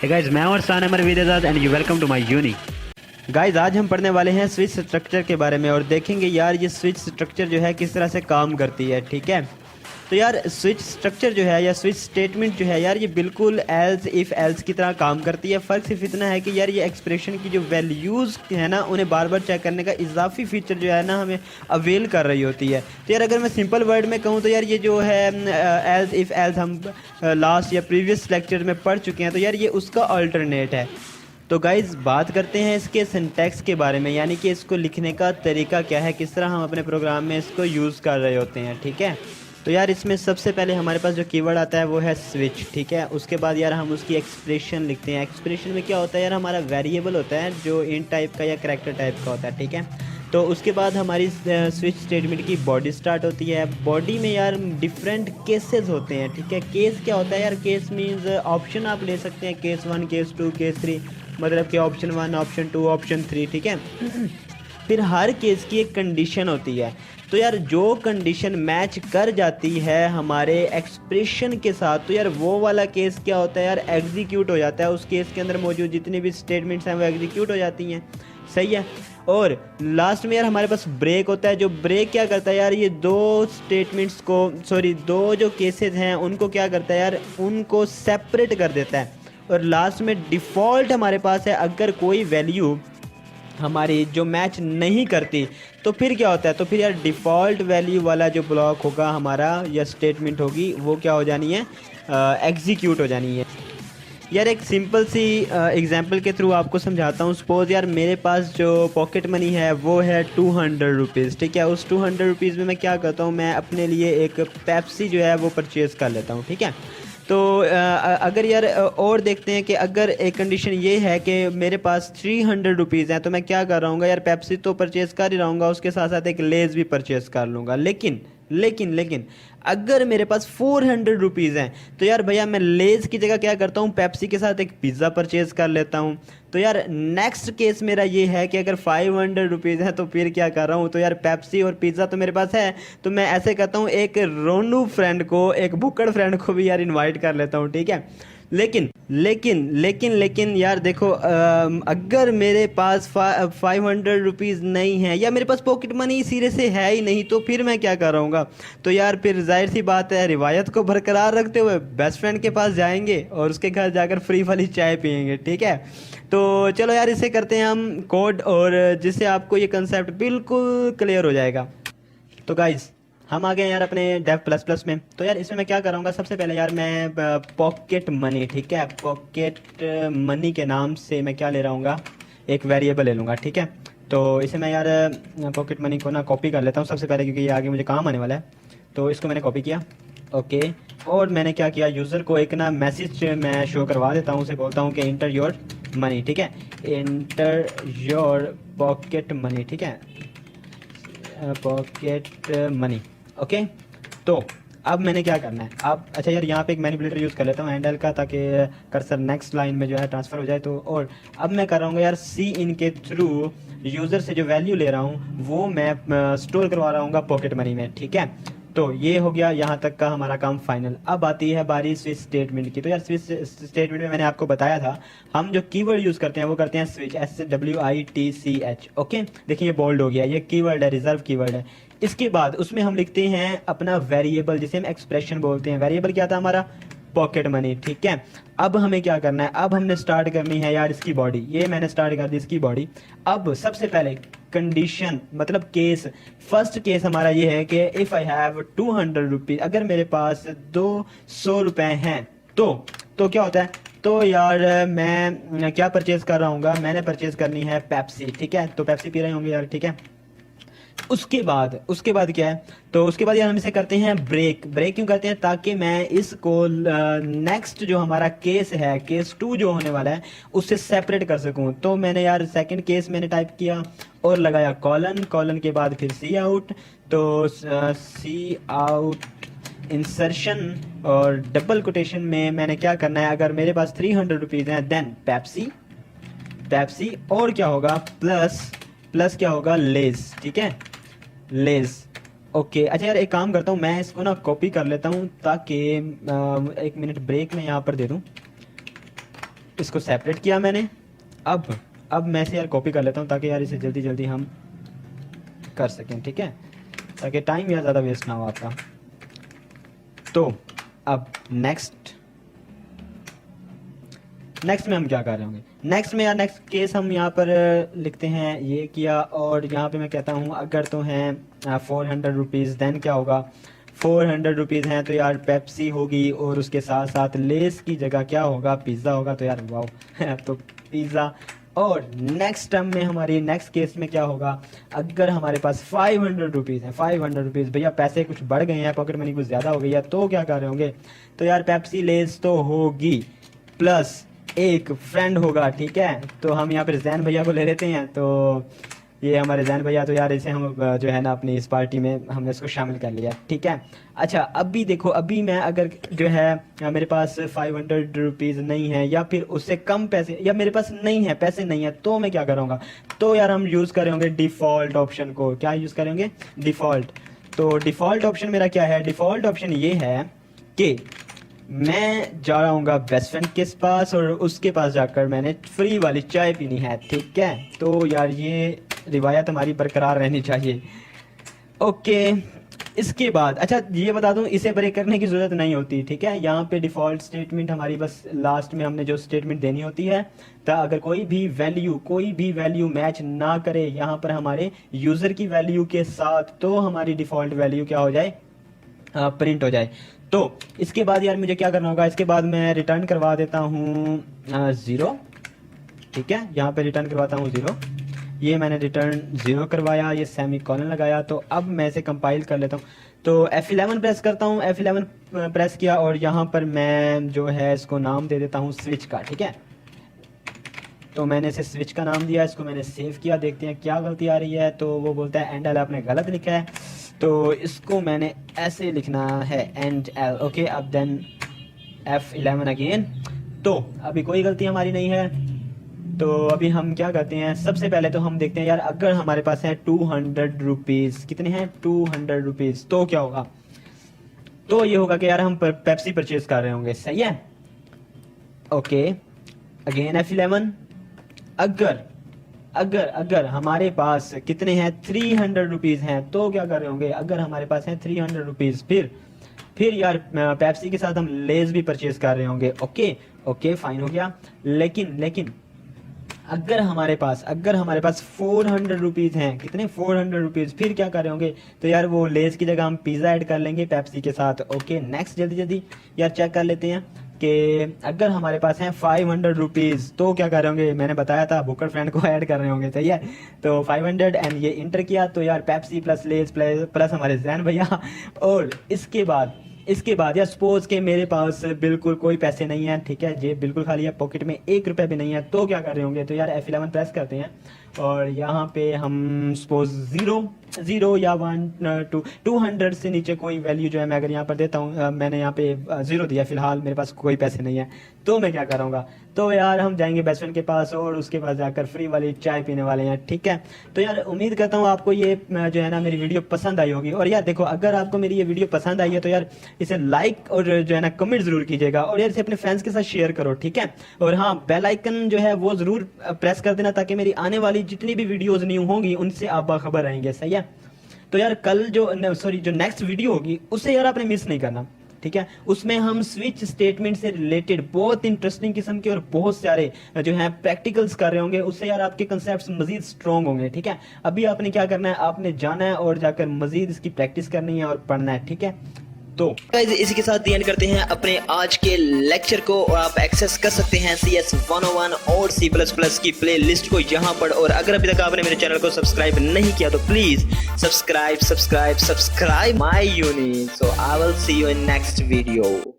Guys मैं और सान अमर वीरजाद and you welcome to my uni. Guys आज हम पढ़ने वाले हैं स्विच स्ट्रक्चर के बारे में और देखेंगे यार ये स्विच स्ट्रक्चर जो है किस तरह से काम करती है। ठीक है, तो यार स्विच स्ट्रक्चर जो है या स्विच स्टेटमेंट जो है यार ये बिल्कुल एल्स इफ़ एल्स की तरह काम करती है। फ़र्क सिर्फ इतना है कि यार ये एक्सप्रेशन की जो वैल्यूज़ है ना उन्हें बार बार चेक करने का इजाफी फीचर जो है ना हमें अवेल कर रही होती है। तो यार अगर मैं सिंपल वर्ड में कहूँ तो यार ये जो है एल्स इफ़ एल्स हम लास्ट या प्रीवियस लेक्चर में पढ़ चुके हैं, तो यार ये उसका अल्टरनेट है। तो गाइज़ बात करते हैं इसके सिंटैक्स के बारे में, यानी कि इसको लिखने का तरीका क्या है, किस तरह हम अपने प्रोग्राम में इसको यूज़ कर रहे होते हैं। ठीक है, तो यार इसमें सबसे पहले हमारे पास जो कीवर्ड आता है वो है स्विच। ठीक है, उसके बाद यार हम उसकी एक्सप्रेशन लिखते हैं। एक्सप्रेशन में क्या होता है यार, हमारा वेरिएबल होता है जो इंट टाइप का या करैक्टर टाइप का होता है। ठीक है, तो उसके बाद हमारी स्विच स्टेटमेंट की बॉडी स्टार्ट होती है। बॉडी में यार डिफरेंट केसेस होते हैं। ठीक है, केस क्या होता है यार, केस मीन्स ऑप्शन आप ले सकते हैं, केस 1 केस 2 केस 3, मतलब कि ऑप्शन 1 ऑप्शन 2 ऑप्शन 3। ठीक है फिर हर केस की एक कंडीशन होती है। तो यार जो कंडीशन मैच कर जाती है हमारे एक्सप्रेशन के साथ, तो यार वो वाला केस क्या होता है यार, एग्जीक्यूट हो जाता है। उस केस के अंदर मौजूद जितनी भी स्टेटमेंट्स हैं वो एग्जीक्यूट हो जाती हैं। सही है, और लास्ट में यार हमारे पास ब्रेक होता है। जो ब्रेक क्या करता है यार, ये दो स्टेटमेंट्स को दो जो केसेस हैं उनको क्या करता है यार, उनको सेपरेट कर देता है। और लास्ट में डिफ़ॉल्ट हमारे पास है, अगर कोई वैल्यू हमारी जो मैच नहीं करती तो फिर क्या होता है, तो फिर यार डिफ़ॉल्ट वैल्यू वाला जो ब्लॉक होगा हमारा या स्टेटमेंट होगी वो क्या हो जानी है, एग्जीक्यूट हो जानी है। यार एक सिंपल सी एग्जांपल के थ्रू आपको समझाता हूँ। सपोज़ यार मेरे पास जो पॉकेट मनी है वो है 200 रुपीज़। ठीक है, उस 200 रुपीज़ में मैं क्या करता हूँ, मैं अपने लिए एक पेप्सी जो है वो परचेज़ कर लेता हूँ। ठीक है, तो अगर यार और देखते हैं कि अगर एक कंडीशन ये है कि मेरे पास 300 रुपीज़ हैं, तो मैं क्या कर रहा हूँ यार, पेप्सी तो परचेज़ कर ही रहूँगा, उसके साथ साथ एक लेज़ भी परचेज़ कर लूँगा। लेकिन लेकिन लेकिन अगर मेरे पास 400 रुपीज़ हैं, तो यार भैया मैं लेज़ की जगह क्या करता हूँ, पेप्सी के साथ एक पिज़्ज़ा परचेज़ कर लेता हूँ। तो यार नेक्स्ट केस मेरा ये है कि अगर 500 रुपीज़ है तो फिर क्या कर रहा हूँ, तो यार पेप्सी और पिज़्ज़ा तो मेरे पास है, तो मैं ऐसे करता हूँ एक रोनू फ्रेंड को, एक भुक्कड़ फ्रेंड को भी यार इनवाइट कर लेता हूँ। ठीक है, लेकिन लेकिन लेकिन लेकिन यार देखो, अगर मेरे पास 500 रुपीज़ नहीं है या मेरे पास पॉकेट मनी सिरे से है ही नहीं, तो फिर मैं क्या कर रहा तो यार फिर जाहिर सी बात है, रिवायत को बरकरार रखते हुए बेस्ट फ्रेंड के पास जाएंगे और उसके घर जाकर फ्री वाली चाय पियेंगे। ठीक है, तो चलो यार इसे करते हैं हम कोड, और जिससे आपको ये कंसेप्ट बिल्कुल क्लियर हो जाएगा। तो गाइज हम आ गए यार अपने डेव प्लस प्लस में। तो यार इसमें मैं क्या करूँगा, सबसे पहले यार मैं पॉकेट मनी, ठीक है, पॉकेट मनी के नाम से मैं क्या ले रहा हूँ, एक वेरिएबल ले लूँगा। ठीक है, तो इसे मैं यार पॉकेट मनी को ना कॉपी कर लेता हूँ सबसे पहले, क्योंकि ये आगे मुझे काम आने वाला है। तो इसको मैंने कॉपी किया, ओके, और मैंने क्या किया, यूज़र को एक ना मैसेज मैं शो करवा देता हूँ, उसे बोलता हूँ कि इंटर योर मनी। ठीक है, इंटर योर पॉकेट मनी। ठीक है, पॉकेट मनी, ओके। तो अब मैंने क्या करना है, अब अच्छा यार यहाँ पे एक मैनिपुलेटर यूज़ कर लेता हूँ हैंडल का, ताकि कर्सर नेक्स्ट लाइन में जो है ट्रांसफ़र हो जाए। तो और अब मैं कर रहा हूँ यार सी इन के थ्रू यूज़र से जो वैल्यू ले रहा हूँ वो मैं स्टोर करवा रहा हूँ पॉकेट मनी में। ठीक है, तो ये हो गया यहाँ तक का हमारा काम फाइनल। अब आती है बारी स्विच स्टेटमेंट की। तो यार स्विच स्टेटमेंट में मैंने आपको बताया था हम जो कीवर्ड यूज़ करते हैं वो करते हैं स्विच, SWITCH। ओके, देखिए ये बोल्ड हो गया, ये कीवर्ड है, रिजर्व कीवर्ड है। इसके बाद उसमें हम लिखते हैं अपना वेरिएबल, जिसे हम एक्सप्रेशन बोलते हैं। वेरिएबल क्या था हमारा, पॉकेट मनी। ठीक है, अब हमें क्या करना है, अब हमने स्टार्ट करनी है यार इसकी बॉडी। ये मैंने स्टार्ट कर दी इसकी बॉडी। अब सबसे पहले कंडीशन मतलब केस, फर्स्ट केस हमारा ये है कि इफ़ आई हैव 200 रुपीज़, अगर मेरे पास 200 रुपये हैं तो क्या होता है, तो यार मैं क्या परचेज़ कर रहा हूँ, मैंने परचेज़ करनी है पेप्सी। ठीक है, तो पेप्सी पी रहे होंगे यार। ठीक है, उसके बाद क्या है, तो उसके बाद यार हम इसे करते हैं ब्रेक। ब्रेक क्यों करते हैं, ताकि मैं इसको नेक्स्ट जो हमारा केस है, केस 2 जो होने वाला है, उससे सेपरेट कर सकूं। तो मैंने यार सेकंड केस मैंने टाइप किया और लगाया कॉलन, कॉलन के बाद फिर सी आउट, तो सी आउट इंसर्शन, और डबल कोटेशन में मैंने क्या करना है, अगर मेरे पास 300 रुपीज़ हैं देन पेप्सी, पेप्सी, और क्या होगा प्लस प्लस क्या होगा, लेज। ठीक है, लेज, ओके। अच्छा यार एक काम करता हूँ, मैं इसको ना कॉपी कर लेता हूँ, ताकि 1 मिनट ब्रेक में यहाँ पर दे दूँ। इसको सेपरेट किया मैंने। अब मैं इसे यार कॉपी कर लेता हूँ ताकि यार इसे जल्दी जल्दी हम कर सकें, ठीक है, ताकि टाइम यार ज़्यादा वेस्ट ना हो आपका। तो अब नेक्स्ट में हम क्या कर रहे होंगे, नेक्स्ट केस हम यहाँ पर लिखते हैं ये किया, और यहाँ पे मैं कहता हूँ अगर तो हैं 400 रुपीज़, देन क्या होगा, 400 रुपीज़ हैं तो यार पेप्सी होगी, और उसके साथ साथ लेस की जगह क्या होगा, पिज़्ज़ा होगा। तो यार वाओ तो पिज़्ज़ा। और नेक्स्ट टर्म में हमारी नेक्स्ट केस में क्या होगा, अगर हमारे पास 500 रुपीज़ हैं, 500 रुपीज़, भैया पैसे कुछ बढ़ गए हैं, पॉकेट मनी कुछ ज़्यादा हो गई है, तो क्या कर रहे होंगे, तो यार पेप्सी लेस तो होगी, प्लस एक फ्रेंड होगा, ठीक है। तो हम यहाँ पर जैन भैया को ले लेते हैं। तो ये हमारे जैन भैया, तो यार इसे हम जो है ना अपनी इस पार्टी में हमने इसको शामिल कर लिया, ठीक है। अच्छा अभी देखो, अभी मैं अगर जो है मेरे पास 500 रुपीज़ नहीं है, या फिर उससे कम पैसे, या मेरे पास नहीं है, पैसे नहीं है, तो मैं क्या करूँगा, तो यार हम यूज़ करेंगे डिफ़ॉल्ट ऑप्शन को। क्या यूज़ करेंगे, डिफ़ॉल्ट। तो डिफ़ॉल्ट ऑप्शन मेरा क्या है, डिफ़ॉल्ट ऑप्शन ये है कि मैं जा रहा हूँ बेस्ट फ्रेंड के पास, और उसके पास जाकर मैंने फ्री वाली चाय पीनी है, ठीक है। तो यार ये रिवायत हमारी बरकरार रहनी चाहिए। ओके, इसके बाद अच्छा ये बता दूं, इसे ब्रेक करने की ज़रूरत नहीं होती, ठीक है। यहाँ पे डिफ़ॉल्ट स्टेटमेंट हमारी बस लास्ट में हमने जो स्टेटमेंट देनी होती है, तो अगर कोई भी वैल्यू मैच ना करे यहाँ पर हमारे यूज़र की वैल्यू के साथ, तो हमारी डिफ़ॉल्ट वैल्यू क्या हो जाए, प्रिंट हो जाए। तो इसके बाद यार मुझे क्या करना होगा, इसके बाद मैं रिटर्न करवा देता हूँ 0, ठीक है। यहाँ पे रिटर्न करवाता हूँ 0, ये मैंने रिटर्न 0 करवाया, ये सेमी कॉलन लगाया। तो अब मैं इसे कंपाइल कर लेता हूँ। तो F11 प्रेस करता हूँ, F11 प्रेस किया, और यहाँ पर मैं जो है इसको नाम दे देता हूँ स्विच का, ठीक है। तो मैंने इसे स्विच का नाम दिया, इसको मैंने सेव किया, देखते हैं क्या गलती आ रही है। तो वो बोलता है एंड एल आपने गलत लिखा है, तो इसको मैंने ऐसे लिखना है एंड एल, ओके। अब देन F11 अगेन। तो अभी कोई गलती हमारी नहीं है। तो अभी हम क्या करते हैं, सबसे पहले तो हम देखते हैं यार अगर हमारे पास है 200 रुपीज़, कितने हैं 200 रुपीज़, तो क्या होगा, तो ये होगा कि यार हम पेप्सी परचेज कर रहे होंगे, सही है। Okay again F11। अगर हमारे पास कितने हैं 300 रुपीज़ हैं, तो क्या कर रहे होंगे, अगर हमारे पास है 300 रुपीज़, फिर यार पेप्सी के साथ हम लेज भी परचेज कर रहे होंगे। ओके फाइन हो गया। लेकिन अगर हमारे पास 400 रुपीज़ हैं, कितने 400 रुपीज़, फिर क्या कर रहे होंगे, तो यार वो लेस की जगह हम पिज़्ज़ा ऐड कर लेंगे पेप्सी के साथ। ओके नेक्स्ट, जल्दी यार चेक कर लेते हैं कि अगर हमारे पास हैं 500 रुपीज़, तो क्या कर रहे होंगे, मैंने बताया था बुकर फ्रेंड को ऐड कर रहे होंगे, सही है। तो 500 एंड ये इंटर किया, तो यार पेप्सी प्लस लेस प्लस हमारे जैन भैया। और इसके बाद यार सपोज के मेरे पास बिल्कुल कोई पैसे नहीं है, ठीक है, जेब बिल्कुल खाली है, पॉकेट में 1 रुपये भी नहीं है, तो क्या कर रहे होंगे, तो यार F11 प्रेस करते हैं, और यहाँ पे हम सपोज 0 या 1 200 से नीचे कोई वैल्यू जो है मैं अगर यहाँ पर देता हूँ, मैंने यहाँ पे 0 दिया, फिलहाल मेरे पास कोई पैसे नहीं है, तो मैं क्या करूँगा, तो यार हम जाएंगे बेस्ट फ्रेंड के पास और उसके पास जाकर फ्री वाली चाय पीने वाले हैं, ठीक है। तो यार उम्मीद करता हूँ आपको ये जो है ना मेरी वीडियो पसंद आई होगी। और यार देखो, अगर आपको मेरी ये वीडियो पसंद आई है तो यार इसे लाइक और जो है ना कमेंट जरूर कीजिएगा, और यार इसे अपने फ्रेंड्स के साथ शेयर करो, ठीक है। और हाँ, बेल आइकन जो है वो जरूर प्रेस कर देना, ताकि मेरी आने वाली जितनी भी वीडियोज न्यू होंगी उनसे आप बाखबर रहेंगे, सही है। तो यार कल जो नेक्स्ट वीडियो होगी उसे यार आपने मिस नहीं करना, ठीक है। उसमें हम स्विच स्टेटमेंट से रिलेटेड बहुत इंटरेस्टिंग किस्म के और बहुत सारे जो है प्रैक्टिकल्स कर रहे होंगे, उससे यार आपके कंसेप्ट्स मजीद स्ट्रॉन्ग होंगे, ठीक है। अभी आपने क्या करना है, आपने जाना है और जाकर मजीद इसकी प्रैक्टिस करनी है और पढ़ना है, ठीक है। तो इसी के साथ एंड करते हैं अपने आज के लेक्चर को, और आप एक्सेस कर सकते हैं CS 101 और C++ की प्ले लिस्ट को यहाँ पर। और अगर अभी तक आपने मेरे चैनल को सब्सक्राइब नहीं किया तो please subscribe my unit. So I will see you in next video.